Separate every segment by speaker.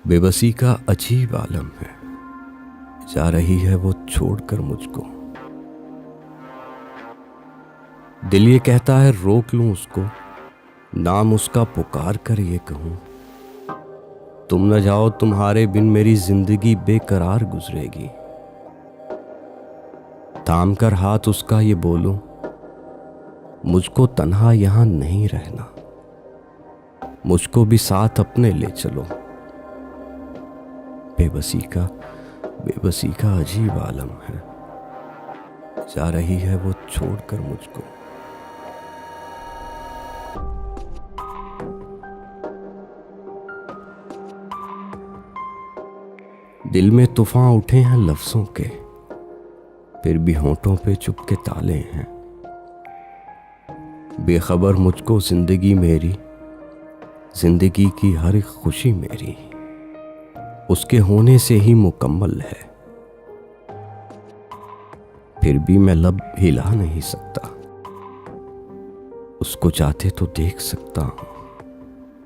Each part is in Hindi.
Speaker 1: बेबसी का अजीब आलम है, जा रही है वो छोड़कर मुझको। दिल ये कहता है रोक लूं उसको, नाम उसका पुकार कर ये कहूं, तुम न जाओ तुम्हारे बिन मेरी जिंदगी बेकरार गुजरेगी। थाम कर हाथ उसका ये बोलूं, मुझको तन्हा यहां नहीं रहना, मुझको भी साथ अपने ले चलो। बेबसी का अजीब आलम है, जा रही है वो छोड़कर मुझको। दिल में तूफान उठे हैं लफ्जों के, फिर भी होंठों पे चुपके ताले हैं। बेखबर मुझको जिंदगी मेरी, जिंदगी की हर एक खुशी मेरी उसके होने से ही मुकम्मल है। फिर भी मैं लब हिला नहीं सकता, उसको चाहते तो देख सकता हूं,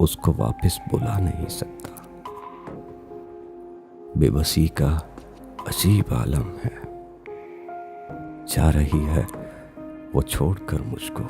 Speaker 1: उसको वापस बुला नहीं सकता। बेबसी का अजीब आलम है, जा रही है वो छोड़कर मुझको।